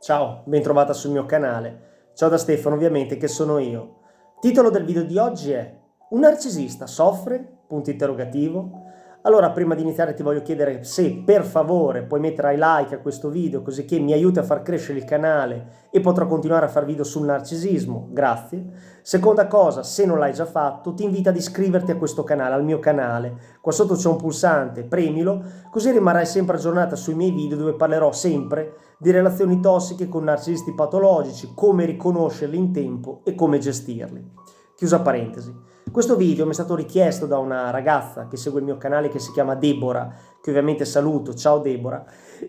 Ciao, bentrovata sul mio canale. Ciao da Stefano, ovviamente, che sono io. Titolo del video di oggi è: un narcisista soffre? Punto interrogativo. Allora, prima di iniziare ti voglio chiedere se per favore puoi mettere ai like a questo video, così che mi aiuti a far crescere il canale e potrò continuare a fare video sul narcisismo. Grazie. Seconda cosa, se non l'hai già fatto, ti invito ad iscriverti a questo canale, al mio canale. Qua sotto c'è un pulsante, premilo, così rimarrai sempre aggiornata sui miei video dove parlerò sempre di relazioni tossiche con narcisisti patologici, come riconoscerli in tempo e come gestirli. Chiusa parentesi. Questo video mi è stato richiesto da una ragazza che segue il mio canale, che si chiama Deborah, che ovviamente saluto, ciao Deborah,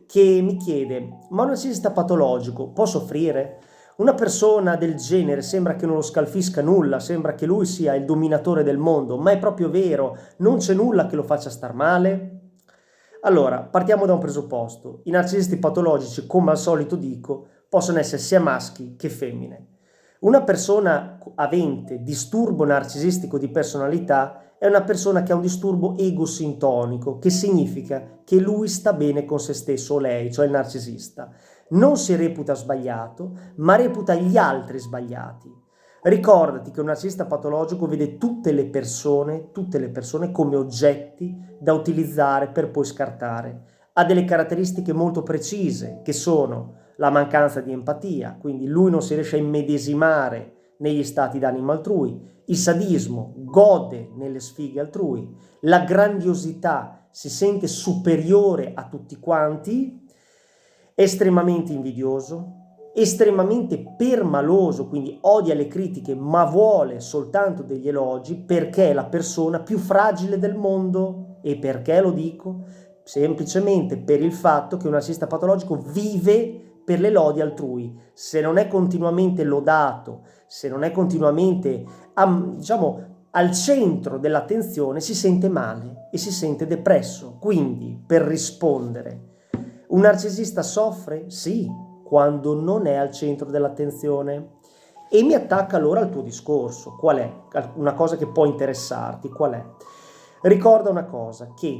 che mi chiede: ma un narcisista patologico può soffrire? Una persona del genere sembra che non lo scalfisca nulla, sembra che lui sia il dominatore del mondo, ma è proprio vero? Non c'è nulla che lo faccia star male? Allora, partiamo da un presupposto. I narcisisti patologici, come al solito dico, possono essere sia maschi che femmine. Una persona avente disturbo narcisistico di personalità è una persona che ha un disturbo egosintonico, che significa che lui sta bene con se stesso o lei, cioè il narcisista. Non si reputa sbagliato, ma reputa gli altri sbagliati. Ricordati che un narcisista patologico vede tutte le persone come oggetti da utilizzare per poi scartare. Ha delle caratteristiche molto precise, che sono la mancanza di empatia, quindi lui non si riesce a immedesimare negli stati d'animo altrui, il sadismo, gode nelle sfighe altrui, la grandiosità, si sente superiore a tutti quanti, è estremamente invidioso, estremamente permaloso, quindi odia le critiche ma vuole soltanto degli elogi, perché è la persona più fragile del mondo. E perché lo dico? Semplicemente per il fatto che un narcisista patologico vive per le lodi altrui. Se non è continuamente lodato, se non è continuamente al centro dell'attenzione, si sente male e si sente depresso. Quindi, per rispondere, un narcisista soffre? Sì, quando non è al centro dell'attenzione. E mi attacca allora al tuo discorso. Qual è? Una cosa che può interessarti. Qual è? Ricorda una cosa, che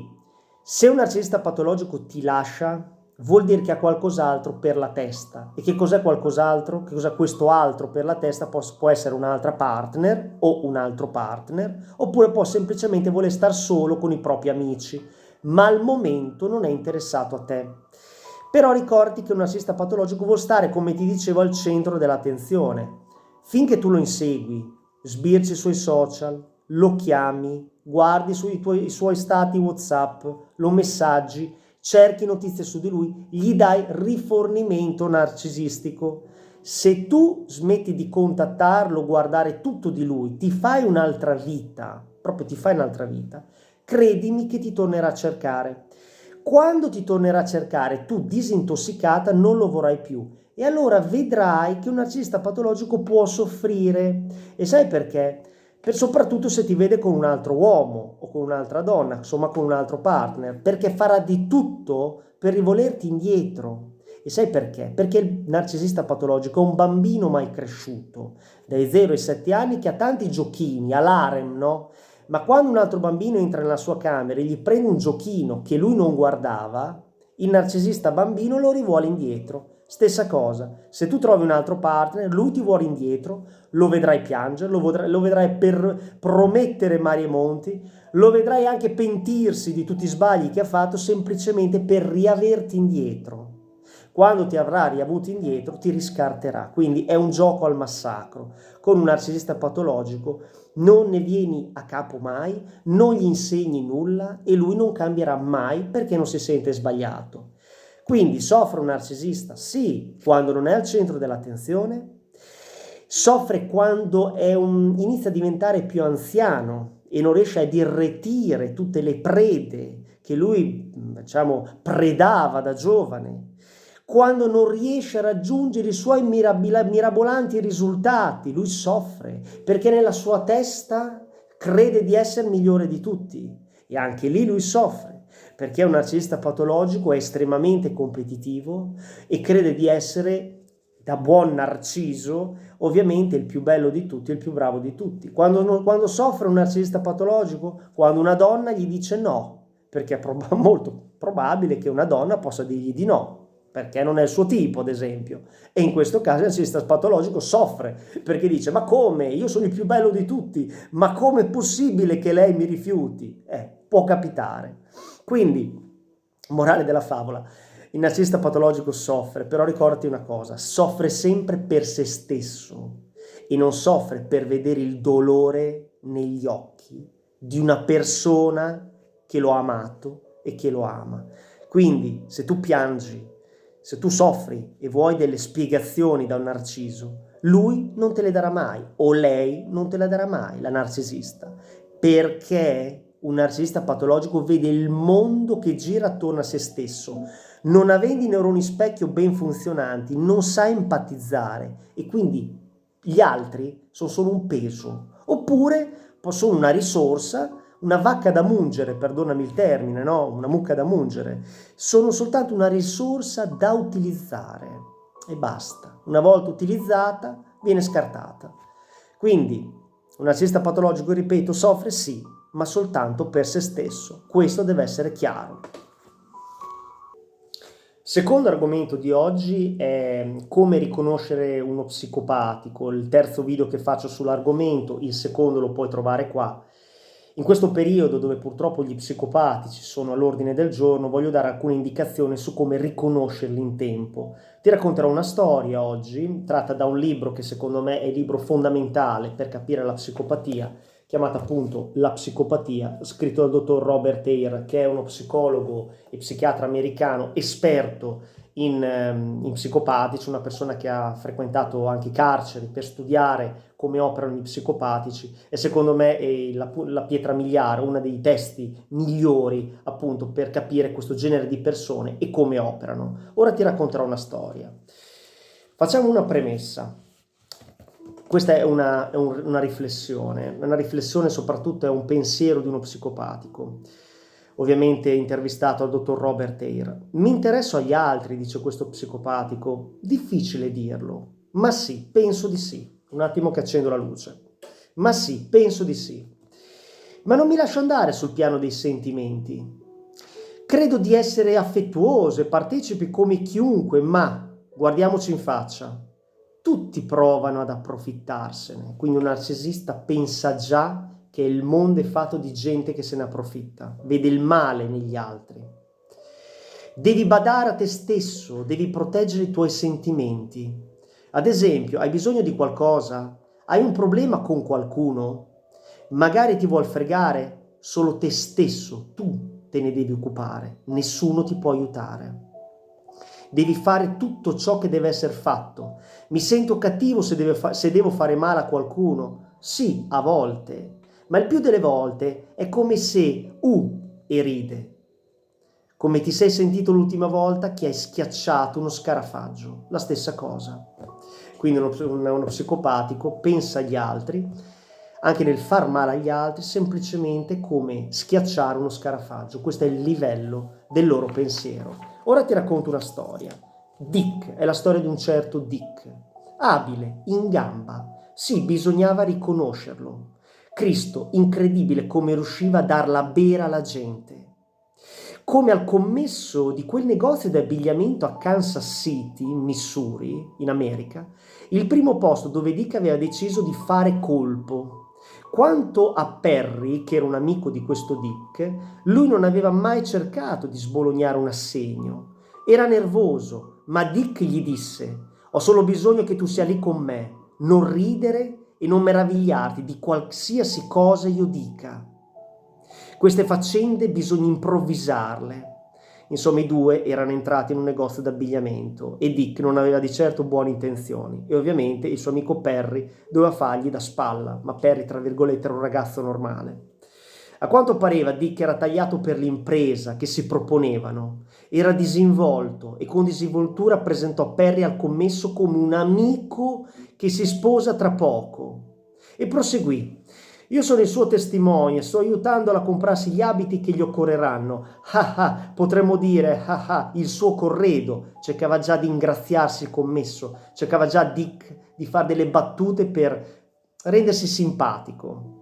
se un narcisista patologico ti lascia, vuol dire che ha qualcos'altro per la testa. E che cos'è qualcos'altro? Che cos'è questo altro per la testa? Può essere un'altra partner o un altro partner, oppure può semplicemente voler star solo con i propri amici, ma al momento non è interessato a te. Però ricordi che un narcisista patologico vuol stare, come ti dicevo, al centro dell'attenzione. Finché tu lo insegui, sbirci sui social, lo chiami, guardi i suoi stati WhatsApp, lo messaggi, cerchi notizie su di lui, gli dai rifornimento narcisistico. Se tu smetti di contattarlo, guardare tutto di lui, ti fai un'altra vita, proprio ti fai un'altra vita, credimi che ti tornerà a cercare. Quando ti tornerà a cercare, tu disintossicata non lo vorrai più. E allora vedrai che un narcisista patologico può soffrire. E sai perché? Soprattutto se ti vede con un altro uomo o con un'altra donna, insomma con un altro partner, perché farà di tutto per rivolerti indietro. E sai perché? Perché il narcisista patologico è un bambino mai cresciuto, dai 0 ai 7 anni, che ha tanti giochini, all'harem, no? Ma quando un altro bambino entra nella sua camera e gli prende un giochino che lui non guardava, il narcisista bambino lo rivuole indietro. Stessa cosa, se tu trovi un altro partner, lui ti vuole indietro, lo vedrai piangere, lo vedrai per promettere mari e monti, lo vedrai anche pentirsi di tutti i sbagli che ha fatto semplicemente per riaverti indietro. Quando ti avrà riavuto indietro ti riscarterà, quindi è un gioco al massacro. Con un narcisista patologico non ne vieni a capo mai, non gli insegni nulla e lui non cambierà mai perché non si sente sbagliato. Quindi soffre un narcisista? Sì, quando non è al centro dell'attenzione, soffre quando inizia a diventare più anziano e non riesce ad irretire tutte le prede che lui, predava da giovane, quando non riesce a raggiungere i suoi mirabolanti risultati, lui soffre perché nella sua testa crede di essere migliore di tutti e anche lì lui soffre perché un narcisista patologico è estremamente competitivo e crede di essere, da buon narciso, ovviamente il più bello di tutti, il più bravo di tutti. Quando soffre un narcisista patologico, quando una donna gli dice no, perché è molto probabile che una donna possa dirgli di no. perché non è il suo tipo, ad esempio. E in questo caso il narcisista patologico soffre, perché dice: ma come? Io sono il più bello di tutti, ma com'è possibile che lei mi rifiuti? Può capitare. Quindi, morale della favola, il narcisista patologico soffre, però ricordati una cosa: soffre sempre per se stesso e non soffre per vedere il dolore negli occhi di una persona che lo ha amato e che lo ama. Quindi, se tu piangi, se tu soffri e vuoi delle spiegazioni da un narciso, lui non te le darà mai, o lei non te le darà mai, la narcisista, perché un narcisista patologico vede il mondo che gira attorno a se stesso, non avendo i neuroni specchio ben funzionanti, non sa empatizzare e quindi gli altri sono solo un peso, oppure sono una risorsa, una vacca da mungere, perdonami il termine, no? Una mucca da mungere, sono soltanto una risorsa da utilizzare e basta. Una volta utilizzata viene scartata. Quindi un narcisista patologico, ripeto, soffre sì, ma soltanto per se stesso. Questo deve essere chiaro. Secondo argomento di oggi è come riconoscere uno psicopatico. Il terzo video che faccio sull'argomento, il secondo lo puoi trovare qua. In questo periodo dove purtroppo gli psicopatici sono all'ordine del giorno, voglio dare alcune indicazioni su come riconoscerli in tempo. Ti racconterò una storia oggi, tratta da un libro che secondo me è il libro fondamentale per capire la psicopatia, chiamata appunto La psicopatia, scritto dal dottor Robert Hare, che è uno psicologo e psichiatra americano esperto in psicopatici, una persona che ha frequentato anche i carceri per studiare come operano gli psicopatici, e secondo me è la pietra miliare, uno dei testi migliori appunto per capire questo genere di persone e come operano. Ora ti racconterò una storia. Facciamo una premessa. Questa è una riflessione soprattutto è un pensiero di uno psicopatico, ovviamente intervistato al dottor Robert Hare. Mi interesso agli altri, dice questo psicopatico, difficile dirlo, ma sì, penso di sì. Un attimo che accendo la luce. Ma sì, penso di sì. Ma non mi lascio andare sul piano dei sentimenti. Credo di essere affettuoso e partecipi come chiunque, ma guardiamoci in faccia. Tutti provano ad approfittarsene, quindi un narcisista pensa già che il mondo è fatto di gente che se ne approfitta, vede il male negli altri. Devi badare a te stesso, devi proteggere i tuoi sentimenti. Ad esempio, hai bisogno di qualcosa? Hai un problema con qualcuno? Magari ti vuol fregare? Solo te stesso, tu te ne devi occupare, nessuno ti può aiutare. Devi fare tutto ciò che deve essere fatto. Mi sento cattivo se devo fare male a qualcuno? Sì, a volte, ma il più delle volte è come se e ride. Come ti sei sentito l'ultima volta che hai schiacciato uno scarafaggio, la stessa cosa. Quindi uno psicopatico pensa agli altri, anche nel far male agli altri, semplicemente come schiacciare uno scarafaggio. Questo è il livello del loro pensiero. Ora ti racconto una storia. Dick, è la storia di un certo Dick, abile, in gamba. Sì, bisognava riconoscerlo. Cristo, incredibile come riusciva a darla bere alla gente. Come al commesso di quel negozio di abbigliamento a Kansas City, in Missouri, in America, il primo posto dove Dick aveva deciso di fare colpo. Quanto a Perry, che era un amico di questo Dick, lui non aveva mai cercato di sbolognare un assegno. Era nervoso, ma Dick gli disse: «Ho solo bisogno che tu sia lì con me, non ridere e non meravigliarti di qualsiasi cosa io dica. Queste faccende bisogna improvvisarle». Insomma, i due erano entrati in un negozio d'abbigliamento e Dick non aveva di certo buone intenzioni e ovviamente il suo amico Perry doveva fargli da spalla, ma Perry, tra virgolette, era un ragazzo normale. A quanto pareva Dick era tagliato per l'impresa che si proponevano, era disinvolto e con disinvoltura presentò Perry al commesso come un amico che si sposa tra poco e proseguì: «Io sono il suo testimone, sto aiutandolo a comprarsi gli abiti che gli occorreranno». Potremmo dire, il suo corredo. Cercava già di ingraziarsi il commesso, cercava già Dick di fare delle battute per rendersi simpatico.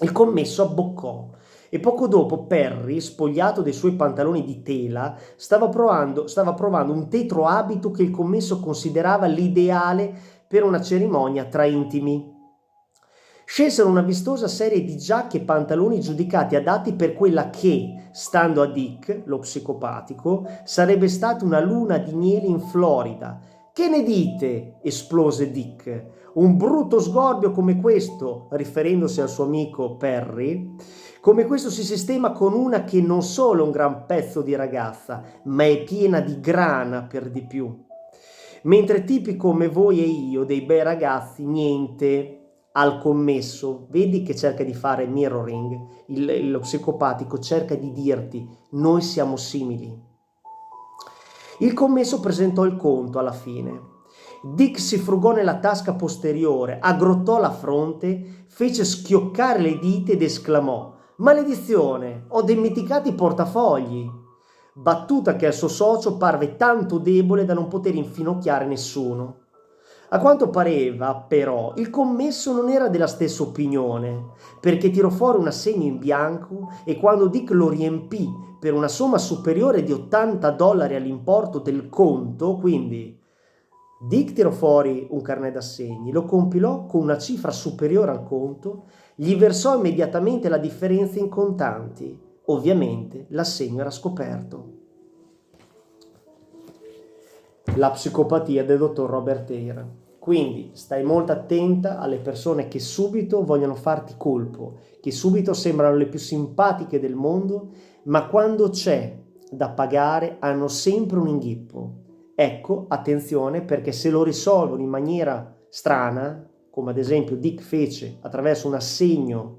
Il commesso abboccò E poco dopo Perry, spogliato dei suoi pantaloni di tela, stava provando un tetro abito che il commesso considerava l'ideale per una cerimonia tra intimi. Scelsero una vistosa serie di giacche e pantaloni giudicati adatti per quella che, stando a Dick, lo psicopatico, sarebbe stata una luna di miele in Florida. «Che ne dite?» esplose Dick. «Un brutto sgorbio come questo», riferendosi al suo amico Perry, «come questo si sistema con una che non solo è un gran pezzo di ragazza, ma è piena di grana per di più. Mentre tipi come voi e io, dei bei ragazzi, niente». Al commesso, vedi che cerca di fare mirroring, lo psicopatico cerca di dirti, noi siamo simili. Il commesso presentò il conto alla fine. Dick si frugò nella tasca posteriore, aggrottò la fronte, fece schioccare le dita ed esclamò: «Maledizione, ho dimenticato i portafogli!» Battuta che al suo socio parve tanto debole da non poter infinocchiare nessuno. A quanto pareva, però, il commesso non era della stessa opinione, perché tirò fuori un assegno in bianco e quando Dick lo riempì per una somma superiore di $80 all'importo del conto, quindi Dick tirò fuori un carnet d'assegni, lo compilò con una cifra superiore al conto, gli versò immediatamente la differenza in contanti. Ovviamente l'assegno era scoperto. La psicopatia del dottor Robert Hare. Quindi stai molto attenta alle persone che subito vogliono farti colpo, che subito sembrano le più simpatiche del mondo, ma quando c'è da pagare hanno sempre un inghippo. Ecco, attenzione, perché se lo risolvono in maniera strana, come ad esempio Dick fece attraverso un assegno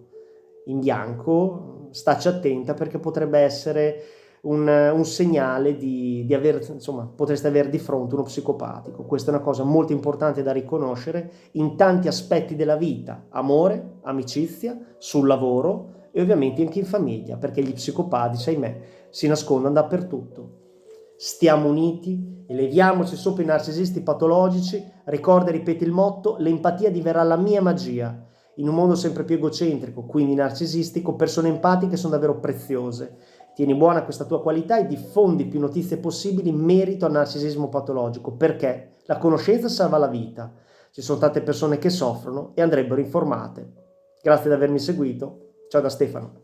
in bianco, staci attenta perché potrebbe essere un segnale di aver, insomma, potreste avere di fronte uno psicopatico. Questa è una cosa molto importante da riconoscere in tanti aspetti della vita: amore, amicizia, sul lavoro e ovviamente anche in famiglia, perché gli psicopatici, ahimè, si nascondono dappertutto. Stiamo uniti, eleviamoci sopra i narcisisti patologici, ricorda e ripeti il motto: l'empatia diverrà la mia magia. In un mondo sempre più egocentrico, quindi narcisistico, persone empatiche sono davvero preziose. Tieni buona questa tua qualità e diffondi più notizie possibili in merito al narcisismo patologico, perché la conoscenza salva la vita. Ci sono tante persone che soffrono e andrebbero informate. Grazie di avermi seguito. Ciao da Stefano.